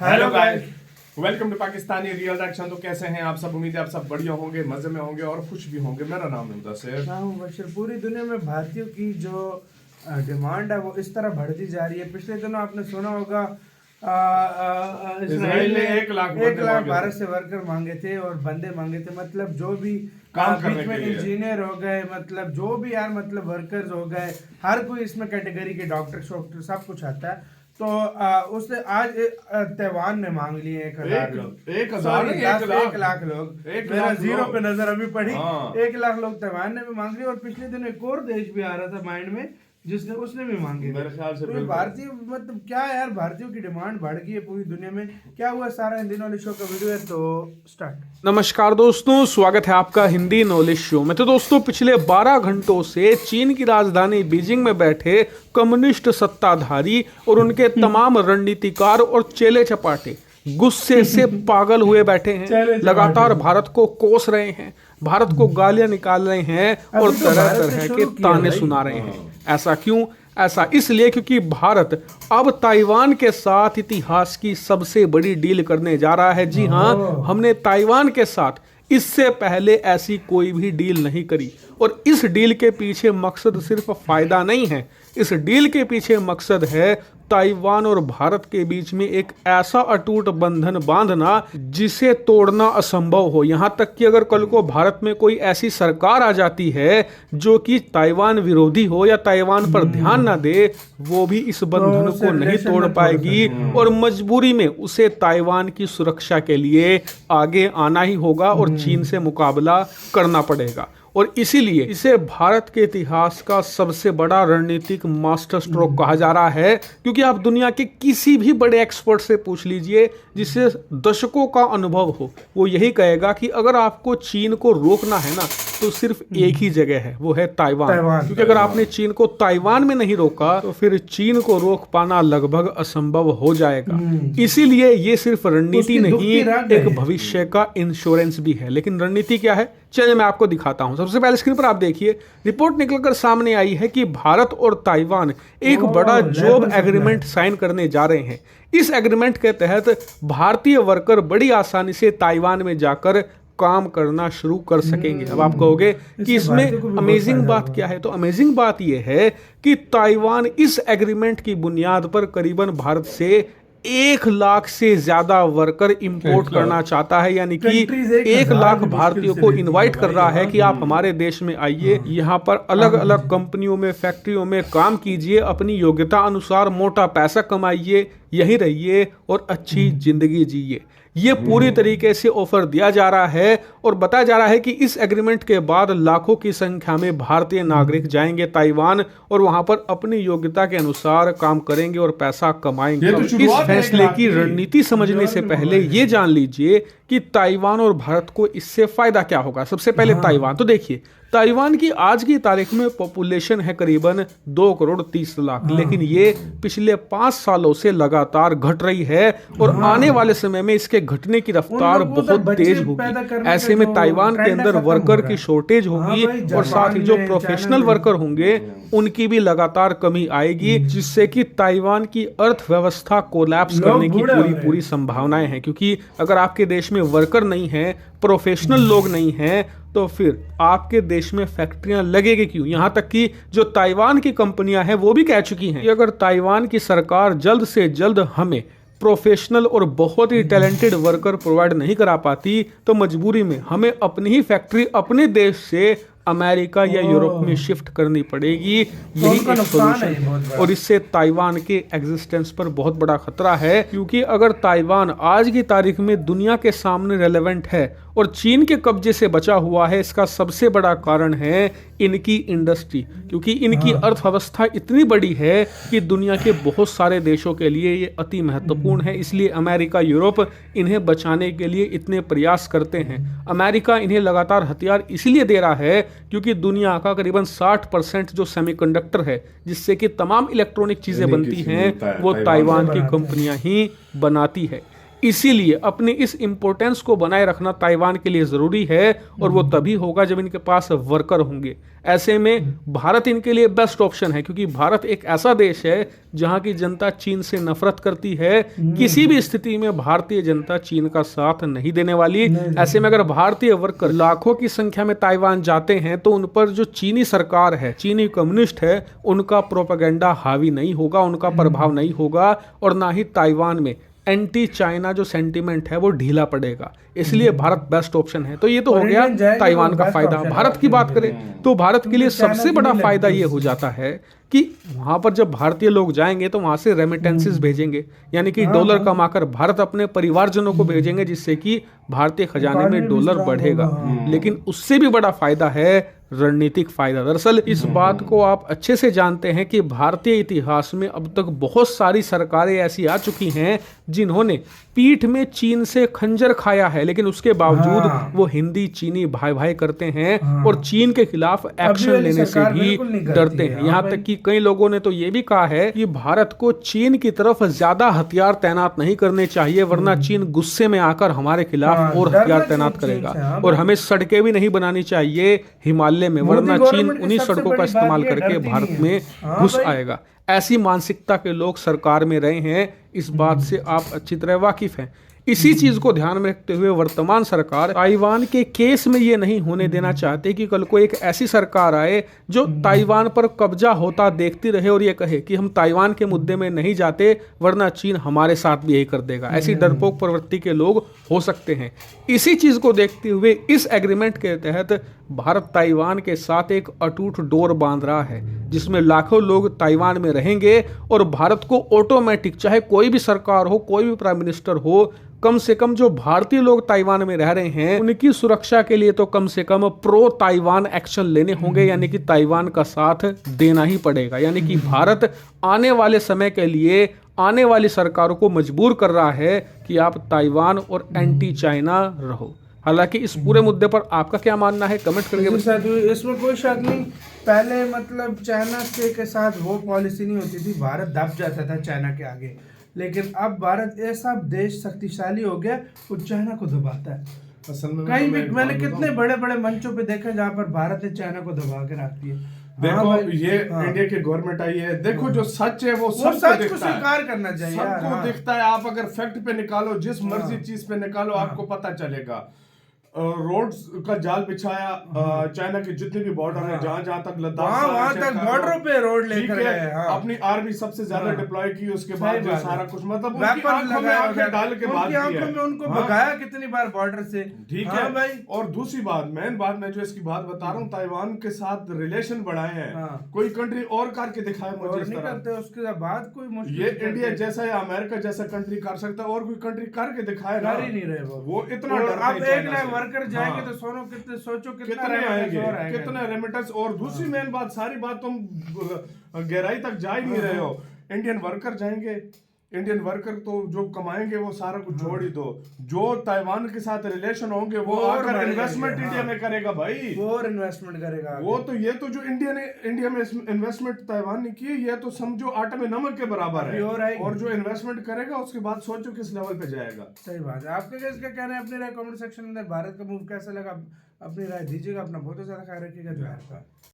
Hello guys, welcome to Pakistani real action. तो कैसे हैं आप सब? उम्मीद है आप सब बढ़िया होंगे, मजे में होंगे और खुश भी होंगे। मेरा नाम है मुदस्सिर। बशर। पूरी दुनिया में भारतीयों की जो डिमांड है वो इस तरह बढ़ती जा रही है। पिछले दिनों आपने सुना होगा इजराइल ने 1 लाख भारत से वर्कर मांगे थे और बंदे मांगे थे। मतलब जो भी काम करने बीच में के लिए इंजीनियर हो गए, मतलब जो भी यार मतलब वर्कर्स हो गए, हर कोई इसमें कैटेगरी के डॉक्टर शॉक्टर सब कुछ आता है। तो उसने आज तैवान ने मांग लिए 1,000 लोग। 1 लाख लोग। मेरा जीरो पे नजर अभी पड़ी। 1 लाख लोग तैवान ने भी मांग लिए और पिछले दिन एक और देश भी आ रहा था माइंड में जिसने उसने भी मांगे। मेरे ख्याल से तो भारतीय मतलब क्या है यार, भारतीयों की डिमांड बढ़ गई है पूरी दुनिया में। क्या हुआ सारा हिंदी नॉलेज शो का वीडियो है, तो स्टार्ट। नमस्कार दोस्तों, स्वागत है आपका हिंदी नॉलेज शो में। तो दोस्तों, पिछले 12 घंटों से चीन की राजधानी बीजिंग में बैठे कम्युनिस्ट सत्ताधारी और उनके तमाम रणनीतिकार और चेले चपाटे गुस्से से पागल हुए बैठे हैं। लगातार भारत को कोस रहे हैं, भारत को गालियां निकाल रहे हैं और तरह तरह के ताने सुना रहे हैं। ऐसा क्यों? ऐसा इसलिए क्योंकि भारत अब ताइवान के साथ इतिहास की सबसे बड़ी डील करने जा रहा है। जी हाँ, हमने ताइवान के साथ इससे पहले ऐसी कोई भी डील नहीं करी और इस डील के पीछे मकसद सिर्फ फायदा नहीं है। इस डील के पीछे मकसद है ताइवान और भारत के बीच में एक ऐसा अटूट बंधन बांधना जिसे तोड़ना असंभव हो। यहाँ तक कि अगर कल को भारत में कोई ऐसी सरकार आ जाती है जो कि ताइवान विरोधी हो या ताइवान पर ध्यान ना दे, वो भी इस बंधन को नहीं तोड़ पाएगी और मजबूरी में उसे ताइवान की सुरक्षा के लिए आगे आना ही होगा और चीन से मुकाबला करना पड़ेगा। और इसीलिए इसे भारत के इतिहास का सबसे बड़ा रणनीतिक मास्टर स्ट्रोक कहा जा रहा है। क्योंकि आप दुनिया के किसी भी बड़े एक्सपर्ट से पूछ लीजिए जिसे दशकों का अनुभव हो, वो यही कहेगा कि अगर आपको चीन को रोकना है ना तो सिर्फ एक ही जगह है, वो है ताइवान। क्योंकि अगर आपने चीन को ताइवान में नहीं रोका तो फिर चीन को रोक पाना लगभग असंभव हो जाएगा। इसीलिए ये सिर्फ रणनीति नहीं, एक भविष्य का इंश्योरेंस भी है। लेकिन रणनीति क्या है, चलिए मैं आपको दिखाता हूं। सबसे पहले स्क्रीन पर आप देखिए, रिपोर्ट निकलकर सामने आई है कि भारत और ताइवान एक बड़ा जॉब एग्रीमेंट साइन करने जा रहे हैं। इस एग्रीमेंट के तहत भारतीय वर्कर बड़ी आसानी से ताइवान में जाकर काम करना शुरू कर सकेंगे। अब आप कहोगे कि इसमें अमेजिंग बात क्या है, तो अमेजिंग बात यह है कि ताइवान इस एग्रीमेंट की बुनियाद पर करीबन भारत से 1 लाख से ज्यादा वर्कर इंपोर्ट करना चाहता है। यानी कि 1 लाख भारतीयों को इनवाइट कर रहा है कि आप हमारे देश में आइए, यहाँ पर अलग अलग कंपनियों में, फैक्ट्रियों में काम कीजिए, अपनी योग्यता अनुसार मोटा पैसा कमाइए, यहीं रहिए और अच्छी जिंदगी जिए। ये पूरी तरीके से ऑफर दिया जा रहा है और बताया जा रहा है कि इस एग्रीमेंट के बाद लाखों की संख्या में भारतीय नागरिक जाएंगे ताइवान और वहां पर अपनी योग्यता के अनुसार काम करेंगे और पैसा कमाएंगे। तो इस फैसले की रणनीति समझने से पहले ये जान लीजिए कि ताइवान और भारत को इससे फायदा क्या होगा। सबसे पहले ताइवान, तो देखिए ताइवान की आज की तारीख में पॉपुलेशन है करीबन 2 करोड़ 30 लाख, लेकिन ये पिछले 5 सालों से लगातार घट रही है और आने वाले समय में इसके घटने की रफ्तार बहुत तेज होगी। ऐसे में ताइवान के अंदर वर्कर की शॉर्टेज होगी और साथ ही जो प्रोफेशनल वर्कर होंगे उनकी भी लगातार कमी आएगी, जिससे कि ताइवान की अर्थव्यवस्था कोलैप्स करने की पूरी संभावनाएं हैं। क्योंकि अगर आपके देश में वर्कर नहीं है, प्रोफेशनल लोग नहीं हैं, तो फिर आपके देश में फैक्ट्रियां लगेगी क्यों? यहां तक कि जो ताइवान की कंपनियां हैं वो भी कह चुकी हैं कि अगर ताइवान की सरकार जल्द से जल्द हमें प्रोफेशनल और बहुत ही टैलेंटेड वर्कर प्रोवाइड नहीं करा पाती तो मजबूरी में हमें अपनी ही फैक्ट्री अपने देश से अमेरिका या यूरोप में शिफ्ट करनी पड़ेगी। यही एक सॉल्यूशन है और इससे ताइवान के एग्जिस्टेंस पर बहुत बड़ा खतरा है। क्योंकि अगर ताइवान आज की तारीख में दुनिया के सामने रेलेवेंट है और चीन के कब्जे से बचा हुआ है, इसका सबसे बड़ा कारण है इनकी इंडस्ट्री। क्योंकि इनकी अर्थव्यवस्था इतनी बड़ी है कि दुनिया के बहुत सारे देशों के लिए ये अति महत्वपूर्ण है। इसलिए अमेरिका, यूरोप इन्हें बचाने के लिए इतने प्रयास करते हैं। अमेरिका इन्हें लगातार हथियार इसलिए दे रहा है क्योंकि दुनिया का करीबन 60% जो सेमीकंडक्टर है, जिससे कि तमाम इलेक्ट्रॉनिक चीजें बनती हैं, वो ताइवान की कंपनियां ही बनाती है। इसीलिए अपनी इस इंपॉर्टेंस को बनाए रखना ताइवान के लिए जरूरी है, और वो तभी होगा जब इनके पास वर्कर होंगे। ऐसे में भारत इनके लिए बेस्ट ऑप्शन है, क्योंकि भारत एक ऐसा देश है जहां की जनता चीन से नफरत करती है। किसी भी स्थिति में भारतीय जनता चीन का साथ नहीं देने वाली। ऐसे में अगर भारतीय वर्कर लाखों की संख्या में ताइवान जाते हैं तो उन पर जो चीनी सरकार है, चीनी कम्युनिस्ट है, उनका प्रोपेगेंडा हावी नहीं होगा, उनका प्रभाव नहीं होगा, और ना ही ताइवान में एंटी चाइना जो सेंटीमेंट है वो ढीला पड़ेगा। इसलिए भारत बेस्ट ऑप्शन है। तो ये तो हो गया ताइवान का फायदा। भारत की बात करें तो भारत के लिए सबसे बड़ा फायदा ये हो जाता है कि वहां पर जब भारतीय लोग जाएंगे तो वहां से रेमिटेंसेस भेजेंगे, यानी कि डॉलर कमाकर भारत अपने परिवारजनों को भेजेंगे, जिससे कि भारतीय खजाने में डॉलर बढ़ेगा। लेकिन उससे भी बड़ा फायदा है रणनीतिक फायदा। दरअसल इस बात को आप अच्छे से जानते हैं कि भारतीय इतिहास में अब तक बहुत सारी सरकारें ऐसी आ चुकी हैं जिन्होंने पीठ में चीन से खंजर खाया है, लेकिन उसके बावजूद वो हिंदी चीनी भाई भाई करते हैं और चीन के खिलाफ एक्शन लेने से भी डरते हैं। यहाँ तक कि कई लोगों ने तो ये भी कहा है कि भारत को चीन की तरफ ज्यादा हथियार तैनात नहीं करने चाहिए, वरना चीन गुस्से में आकर हमारे खिलाफ और हथियार तैनात करेगा। और हमें सड़कें भी नहीं बनानी चाहिए हिमालय में, वरना चीन उन्हीं सड़कों का इस्तेमाल करके भारत में घुस आएगा। ऐसी मानसिकता के लोग सरकार में रहे हैं, इस बात से आप अच्छी तरह वाकिफ हैं। इसी चीज को ध्यान में रखते हुए वर्तमान सरकार ताइवान के केस में ये नहीं होने देना चाहते कि कल को एक ऐसी सरकार आए जो ताइवान पर कब्जा होता देखती रहे और ये कहे कि हम ताइवान के मुद्दे में नहीं जाते, वरना चीन हमारे साथ भी यही कर देगा। ऐसी डरपोक प्रवृत्ति के लोग हो सकते हैं। इसी चीज को देखते हुए इस एग्रीमेंट के तहत भारत ताइवान के साथ एक अटूट डोर बांध रहा है, जिसमें लाखों लोग ताइवान में रहेंगे और भारत को ऑटोमेटिक, चाहे कोई भी सरकार हो, कोई भी प्राइम मिनिस्टर हो, कम से कम जो भारतीय लोग ताइवान में रह रहे हैं उनकी सुरक्षा के लिए तो कम से कम प्रो ताइवान एक्शन लेने होंगे, यानी कि ताइवान का साथ देना ही पड़ेगा। यानी कि भारत आने वाले समय के लिए आने वाली सरकारों को मजबूर कर रहा है कि आप ताइवान और एंटी चाइना रहो। हालांकि इस पूरे मुद्दे पर आपका क्या मानना है, कमेंट करके। इसमें कोई शक नहीं, पहले मतलब चाइना के साथ वो पॉलिसी नहीं होती थी, भारत दब जाता था चाइना के आगे। लेकिन अब भारत ऐसा देश शक्तिशाली हो गया, वो चाइना को दबाता है। असल में कहीं भी मैंने कितने बड़े बड़े मंचों पे देखा जहाँ पर भारत ने चाइना को दबा के रख दिया। देखो ये इंडिया की गवर्नमेंट आई है, देखो जो सच है वो सच को स्वीकार करना चाहिए। सबको दिखता है। आप अगर फैक्ट पे निकालो, जिस मर्जी चीज पे निकालो, आपको पता चलेगा। रोड का जाल बिछाया, चाइना के जितने भी बॉर्डर है, जहां जहां तक लद्दाख वहां तक बॉर्डरों पे रोड लेकर गए, अपनी आर्मी सबसे ज्यादा डिप्लॉय की, उसके बाद जो सारा कुछ मतलब उनकी आंखों में आंखें डाल के बात की है, उनको भगाया कितनी बार बॉर्डर से। ठीक है भाई। और दूसरी बात, मेन बात मैं जो इसकी बात बता रहा हूँ, ताइवान के साथ रिलेशन बढ़ाए हैं। कोई कंट्री और करके दिखाए मुझे इस तरह, उसके बाद कोई मुश्किल ये इंडिया जैसा या अमेरिका जैसा कंट्री कर सकता है, और कोई कंट्री करके दिखाए कर ही नहीं रहे वो इतना डरते वर्कर जाएंगे तो सोचो कितने आएंगे, कितने रेमिटेंस। और दूसरी मेन बात, सारी बात तुम गहराई तक जा ही नहीं रहे हो। इंडियन वर्कर जाएंगे, इंडियन वर्कर तो जो कमाएंगे वो सारा कुछ छोड़ ही दो। जो ताइवान के साथ रिलेशन होंगे वो आकर इन्वेस्टमेंट इंडिया में करेगा भाई, और इन्वेस्टमेंट करेगा वो तो। ये तो जो इंडिया में इन्वेस्टमेंट ताइवान ने की, ये तो समझो आटे में नमक के बराबर है। और जो इन्वेस्टमेंट करेगा उसके बाद सोचो किस लेवल पे जाएगा। सही बात है। आपके क्या कहना है, अपनी राय कमेंट सेक्शन में। भारत का मूव कैसा लगा, अपनी राय दीजिएगा। अपना बहुत ज्यादा ख्याल रखिएगा। जो है